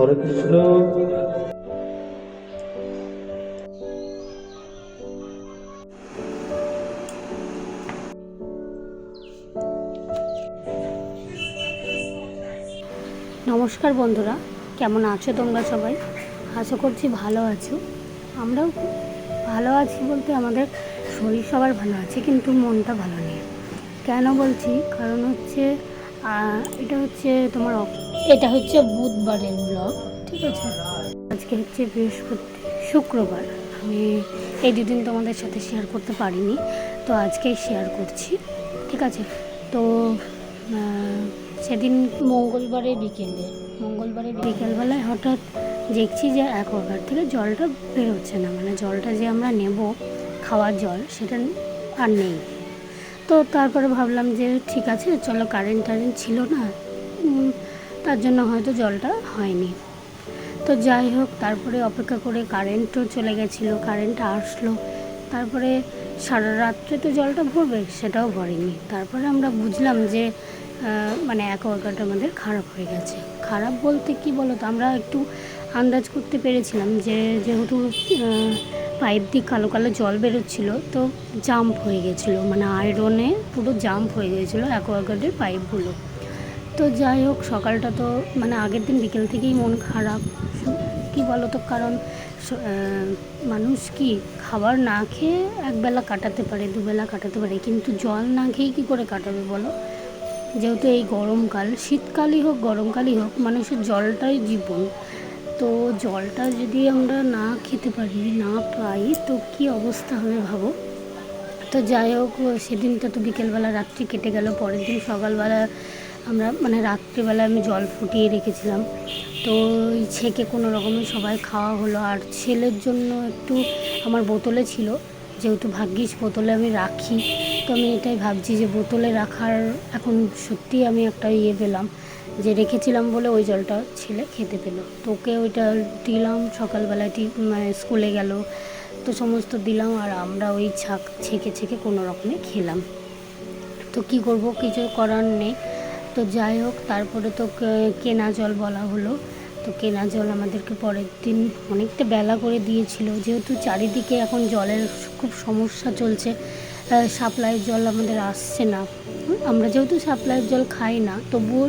হরে কৃষ্ণ। নমস্কার বন্ধুরা, কেমন আছো তোমরা সবাই? আশা করছি ভালো আছো। আমরাও ভালো আছি বলতে আমাদের শরীর সবার ভালো আছে, কিন্তু মনটা ভালো নেই। কেন বলছি? কারণ হচ্ছে এটা হচ্ছে বুধবারের ব্লগ, ঠিক আছে? আজকে হচ্ছে শুক্রবার। আমি এই দুদিন তোমাদের সাথে শেয়ার করতে পারিনি, তো আজকেই শেয়ার করছি, ঠিক আছে? তো সেদিন মঙ্গলবারে বিকেলবেলায় হঠাৎ দেখছি যে অ্যাকোয়াগার্ড থেকে জলটা বেরোচ্ছে না, মানে জলটা যে আমরা নেব খাওয়ার জল সেটা আর নেই। তো তারপরে ভাবলাম যে ঠিক আছে, চলো, কারেন্ট ছিল না, তার জন্য হয়তো জলটা হয়নি। তো যাই হোক, তারপরে অপেক্ষা করে কারেন্টও চলে গেছিলো, কারেন্ট আসলো, তারপরে সারা রাত্রে তো জলটা ভরবে, সেটাও ভরেনি। তারপরে আমরা বুঝলাম যে মানে অ্যাকোয়াগার্ড আমাদের খারাপ হয়ে গেছে। খারাপ বলতে কি বলো তো, আমরা একটু আন্দাজ করতে পেরেছিলাম যে যেহেতু পাইপ দিয়ে কালো কালো জল বেরোচ্ছিলো, তো জাম্প হয়ে গেছিলো, মানে আয়রনে পুরো জাম্প হয়ে গেছিলো অ্যাকোয়াগার্ডের পাইপগুলো। তো যাই হোক, সকালটা তো মানে আগের দিন বিকেল থেকেই মন খারাপ, কি বলো তো, কারণ মানুষ কি খাবার না খেয়ে একবেলা কাটাতে পারে, দুবেলা কাটাতে পারে, কিন্তু জল না খেয়ে কী করে কাটাবে বলো? যেহেতু এই গরমকাল, শীতকালই হোক গরমকালই হোক, মানুষের জলটাই জীবন। তো জলটা যদি আমরা না খেতে পারি, না পাই, তো কী অবস্থা হবে ভাবো। তো যাই হোক, সেদিনটা তো বিকেলবেলা রাত্রি কেটে গেল। পরের দিন সকালবেলা আমরা মানে রাত্রিবেলা আমি জল ফুটিয়ে রেখেছিলাম, তো ওই ছেঁকে কোনো রকমে সবাই খাওয়া হলো। আর ছেলের জন্য একটু আমার বোতলে ছিল, যেহেতু ভাগ্যিস বোতলে আমি রাখি, তো আমি এটাই ভাবছি যে বোতলে রাখার এখন সত্যিই আমি একটা পেলাম, যে রেখেছিলাম বলে ওই জলটা ছেলে খেতে পেলো। তোকে ওইটা দিলাম সকালবেলায়, মানে স্কুলে গেল, তো সমস্ত দিলাম, আর আমরা ওই ছেঁকে কোনো রকমে খেলাম। তো কী করব, কিছু করার নেই। তো যাই হোক, তারপরে তো কেনা জল বলা হলো। তো কেনা জল আমাদেরকে পরের দিন অনেকটা বেলা করে দিয়েছিল, যেহেতু চারিদিকে এখন জলের খুব সমস্যা চলছে, সাপ্লাইয়ের জল আমাদের আসছে না। আমরা যেহেতু সাপ্লাইয়ের জল খাই না, তবুও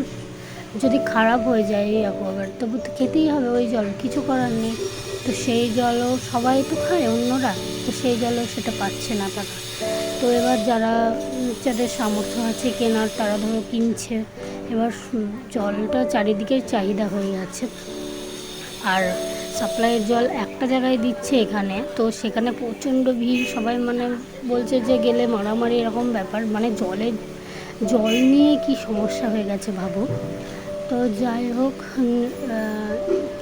যদি খারাপ হয়ে যায় এই অ্যাকোয়াগার্ড, তবু তো খেতেই হবে ওই জল, কিছু করার নেই। তো সেই জলও সবাই তো খায় অন্যরা, তো সেই জলও সেটা পাচ্ছে না তারা। তো এবার যাদের সামর্থ্য আছে কেনার, তারা ধরো কিনছে। এবার জলটা চারিদিকে চাহিদা হয়ে যাচ্ছে, আর সাপ্লাইয়ের জল একটা জায়গায় দিচ্ছে এখানে, তো সেখানে প্রচণ্ড ভিড়, সবাই মানে বলছে যে গেলে মারামারি, এরকম ব্যাপার, মানে জল নিয়ে কি সমস্যা হয়ে গেছে ভাবো। তো যাই হোক,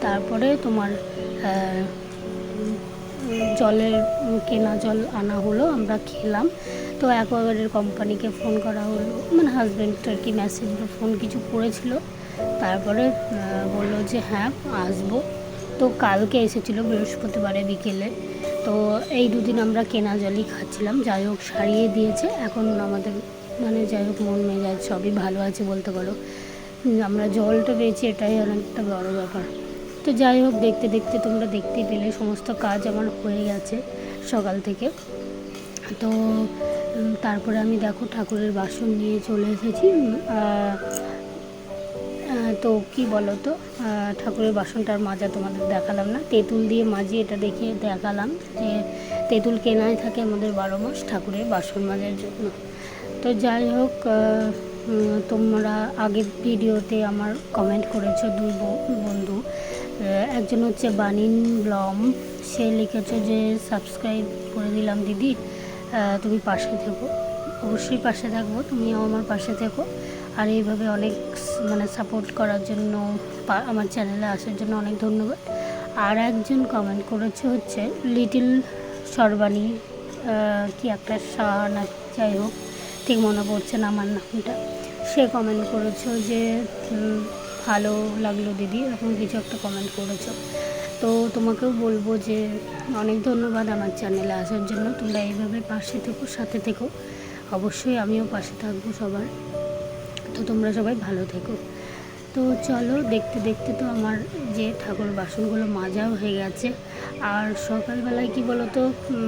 তারপরে তোমার জলের কেনা জল আনা হলো, আমরা খেলাম। তো অ্যাকোয়াগার্ডের কোম্পানিকে ফোন করা হলো, মানে হাজব্যান্ডটার কি মেসেজ বা ফোন কিছু করেছিল, তারপরে বললো যে হ্যাঁ আসবো। তো কালকে এসেছিলো বৃহস্পতিবারে বিকেলে। তো এই দুদিন আমরা কেনা জলই খাচ্ছিলাম। যাই হোক, সারিয়ে দিয়েছে এখন আমাদের, মানে যাই হোক, মন মেজাজ সবই ভালো আছে বলতে পারো। আমরা জলটা পেয়েছি, এটাই অনেকটা বড় ব্যাপার। তো যাই হোক, দেখতে দেখতে তোমরা দেখতেই পেলে সমস্ত কাজ আমার হয়ে গেছে সকাল থেকে। তো তারপরে আমি দেখো ঠাকুরের বাসন নিয়ে চলে এসেছি। তো কি বলো তো, ঠাকুরের বাসনটার মাজা তোমাদের দেখালাম না, তেঁতুল দিয়ে মাজি, এটা দেখিয়ে দেখালাম যে তেঁতুল কেনাই থাকে আমাদের 12 মাস ঠাকুরের বাসন মাজার জন্য। তো যাই হোক, তোমরা আগের ভিডিওতে আমার কমেন্ট করেছো দুই বন্ধু, একজন হচ্ছে বানিন ব্লম, সে লিখেছে যে সাবস্ক্রাইব করে দিলাম দিদি, তুমি পাশে থেকো। অবশ্যই পাশে থাকবো, তুমিও আমার পাশে থেকো। আর এইভাবে অনেক মানে সাপোর্ট করার জন্য, আমার চ্যানেলে আসার জন্য অনেক ধন্যবাদ। আর একজন কমেন্ট করেছে হচ্ছে লিটিল সর্বাণী, কি একটা না, যাই হোক, ঠিক মনে পড়ছে না আমার নামটা। সে কমেন্ট করেছো যে ভালো লাগলো দিদি, এরকম কিছু একটা কমেন্ট করেছো। তো তোমাকেও বলবো যে অনেক ধন্যবাদ আমার চ্যানেলে আসার জন্য। তোমরা এইভাবে পাশে থেকো, সাথে থেকো, অবশ্যই আমিও পাশে থাকবো সবার। তো তোমরা সবাই ভালো থেকো। তো চলো দেখতে দেখতে তো আমার যে ঠাকুর বাসনগুলো মাজাও হয়ে গেছে। আর সকালবেলায় কি বলো তো,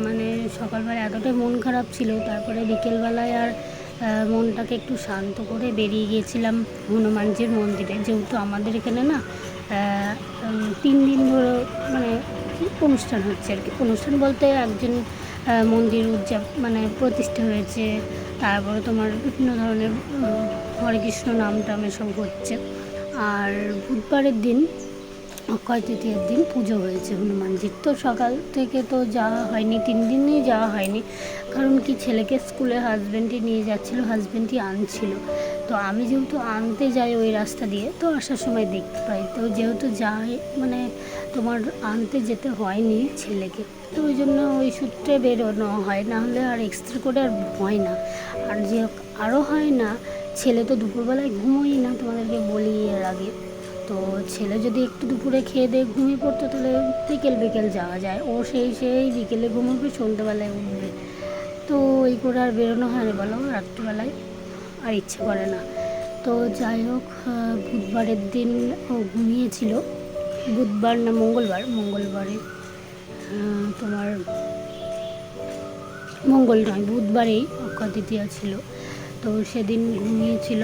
মানে সকালবেলায় এতটাই মন খারাপ ছিল, তারপরে বিকেলবেলায় আর মনটাকে একটু শান্ত করে বেরিয়ে গিয়েছিলাম হনুমানজির মন্দিরে। যেহেতু আমাদের এখানে না 3 দিন ধরে মানে অনুষ্ঠান হচ্ছে আর কি। অনুষ্ঠান বলতে একজন মন্দির মানে প্রতিষ্ঠা হয়েছে, তারপরে তোমার বিভিন্ন ধরনের হরে কৃষ্ণ নাম টাম এসব হচ্ছে। আর বুধবারের দিন অক্ষয় তৃতীয়ার দিন পুজো হয়েছে হনুমানজির। তো সকাল থেকে তো যাওয়া হয়নি, 3 দিনই যাওয়া হয়নি, কারণ কি ছেলেকে স্কুলে হাজব্যান্ডই নিয়ে যাচ্ছিলো, হাজব্যান্ডই আনছিল। তো আমি যেহেতু আনতে যাই ওই রাস্তা দিয়ে, তো আসার সময় দেখতে পাই। তো যেহেতু যাই মানে তোমার আনতে যেতে হয়নি ছেলেকে, তো ওই জন্য ওই সূত্রে বেরোনো হয়, না হলে আর এক্সট্রা করে আর হয় না। আর যে আরও হয় না, ছেলে তো দুপুরবেলায় ঘুমোই না, তোমাদেরকে বলি এর আগে। তো ছেলে যদি একটু দুপুরে খেয়ে দিয়ে ঘুমিয়ে পড়তো, তাহলে বিকেল যাওয়া যায়। ও সেই বিকেলে ঘুমোবে, সন্ধ্যেবেলায় উঠবে। তো এই করে আর বেরোনো হয় না বলো, রাত্রিবেলায় আর ইচ্ছে করে না। তো যাই হোক, বুধবারের দিন ও ঘুমিয়েছিল, বুধবার না মঙ্গলবারে তোমার মঙ্গল নয় বুধবারেই অক্ষয় তৃতীয়া ছিল। তো সেদিন ঘুমিয়েছিল।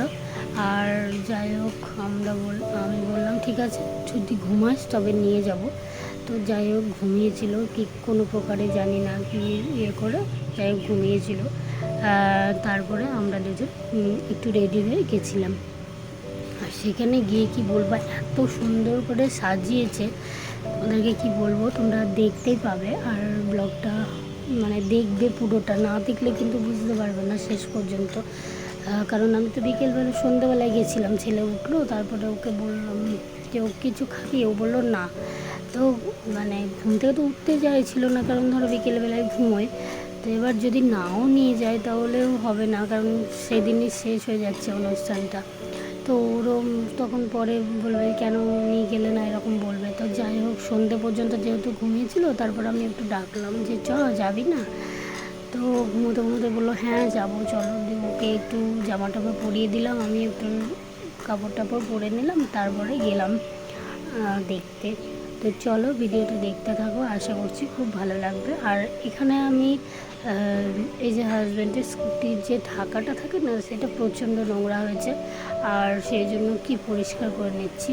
আর যাই হোক আমি বললাম ঠিক আছে, যদি ঘুমাস তবে নিয়ে যাব। তো যাই হোক ঘুমিয়েছিল, কি কোনো প্রকারে জানি না কি করে, যাই হোক ঘুমিয়েছিল। তারপরে আমরা দুজন একটু রেডি হয়ে গেছিলাম। আর সেখানে গিয়ে কি বলবো, এত সুন্দর করে সাজিয়েছে, ওদেরকে কি বলবো, তোমরা দেখতেই পাবে। আর ব্লগটা মানে দেখবে পুরোটা, না দেখলে কিন্তু বুঝতে পারবে না শেষ পর্যন্ত। কারণ আমি তো সন্ধ্যাবেলায় গেছিলাম, ছেলে উঠলো, তারপরে ওকে বললাম যে ও কিছু খাবি, ও বললো না। তো মানে ঘুম থেকে তো উঠতে চাইছিল না, কারণ ধরো বিকেলবেলায় ঘুমোয়। তো এবার যদি নাও নিয়ে যায় তাহলেও হবে না, কারণ সেদিনই শেষ হয়ে যাচ্ছে অনুষ্ঠানটা। তো ওরও তখন পরে বলবে কেন নিয়ে গেলে না, এরকম বলবে। তো যাই হোক সন্ধ্যে পর্যন্ত যেহেতু ঘুমিয়েছিল, তারপর আমি একটু ডাকলাম যে যাবি না। তো ঘুমোতে বললো হ্যাঁ যাবো চলো। দিয়ে ওকে একটু জামা টামা পরিয়ে দিলাম, আমি একটু কাপড় টাপড় পরে নিলাম, তারপরে গেলাম দেখতে। তো চলো ভিডিওটা দেখতে থাকো, আশা করছি খুব ভালো লাগবে। আর এখানে আমি এই যে হাজব্যান্ডের স্কুটির যে ঢাকাটা থাকে না, সেটা প্রচণ্ড নোংরা হয়েছে, আর সেই জন্য কি পরিষ্কার করে নিচ্ছি।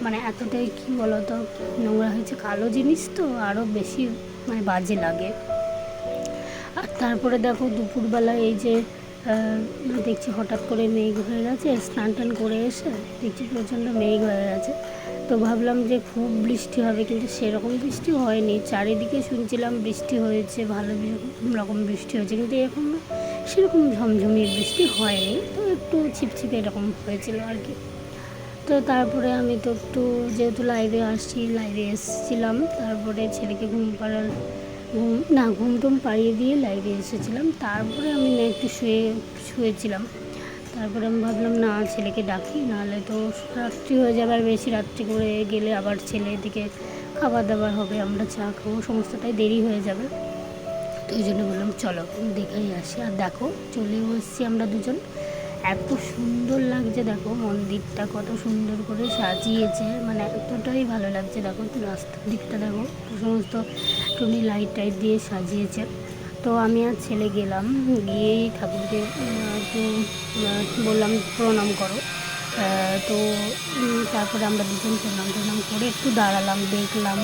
মানে এতটাই কি বলতো নোংরা হয়েছে, কালো জিনিস তো আরও বেশি মানে বাজে লাগে। আর তারপরে দেখো দুপুরবেলা এই যে দেখছি হঠাৎ করে মেঘ হয়ে গেছে, স্নান টান করে এসে দেখছি প্রচণ্ড মেঘ হয়ে গেছে। তো ভাবলাম যে খুব বৃষ্টি হবে, কিন্তু সেরকম বৃষ্টি হয়নি। চারিদিকে শুনছিলাম বৃষ্টি হয়েছে, ভালো রকম বৃষ্টি হয়েছে, কিন্তু এখন সেরকম ঝমঝমিয়ে বৃষ্টি হয়নি। তো একটু ছিপছিপে এরকম হয়েছিল আর কি। তো তারপরে আমি তো একটু যেহেতু লাইভে এসেছিলাম, তারপরে ছেলেকে ঘুম টুম পাড়িয়ে দিয়ে লাইভে এসেছিলাম। তারপরে আমি না একটু শুয়েছিলাম। তারপরে আমি ভাবলাম না ছেলেকে ডাকি, নাহলে তো রাত্রি হয়ে যাবে, আর বেশি রাত্রি করে গেলে আবার ছেলে এদিকে খাবার দাবার হবে, আমরা চা খাবো, সমস্তটাই দেরি হয়ে যাবে। তো ওই জন্য বললাম চলো দেখেই আসি। আর দেখো চলেও এসেছি আমরা দুজন। এত সুন্দর লাগছে, দেখো মন্দিরটা কত সুন্দর করে সাজিয়েছে, মানে এতটাই ভালো লাগছে। দেখো রাস্তার দিকটা দেখো, সমস্ত টুনি লাইট টাইট দিয়ে সাজিয়েছে। তো আমি আর ছেলে গেলাম, গিয়েই ঠাকুরকে একটু বললাম প্রণাম করো। তো তারপরে আমরা দুজন প্রণাম করে একটু দাঁড়ালাম, দেখলাম।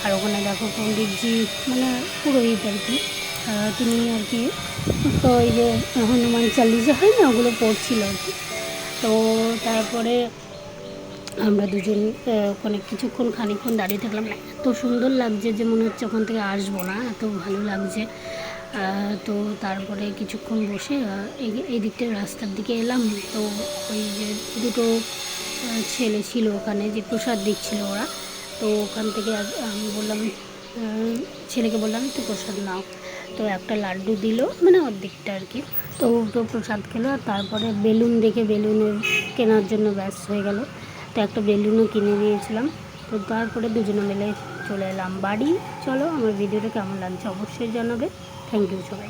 আর ওখানে দেখো পণ্ডিতজি মানে পুরোহিত আর কি, তিনি আর কি তো এই যে হনুমান চালিশা হয় না, ওগুলো পড়ছিল আর কি। তো তারপরে আমরা দুজন ওখানে খানিকক্ষণ দাঁড়িয়ে থাকলাম। এত সুন্দর লাগছে যে মনে হচ্ছে ওখান থেকে আসবো না, এত ভালো লাগছে। তো তারপরে কিছুক্ষণ বসে এই দিকটায় রাস্তার দিকে এলাম। তো ওই যে দুটো ছেলে ছিল ওখানে, যে প্রসাদ দিচ্ছিল ওরা, তো ওখান থেকে আমি বললাম ছেলেকে বললাম একটু প্রসাদ নাও। তো একটা লাড্ডু দিল, মানে অর্ধেকটা আর কি। তো প্রসাদ খেলো। আর তারপরে বেলুন দেখে বেলুনের কেনার জন্য ব্যস্ত হয়ে গেল। তো একটা বেলুনও কিনে দিয়েছিলাম। তো তারপরে দুজনে মিলে চলে এলাম বাড়ি। চলো আমার ভিডিওটা কেমন লাগছে অবশ্যই জানাবে। থ্যাংক ইউ সবাই।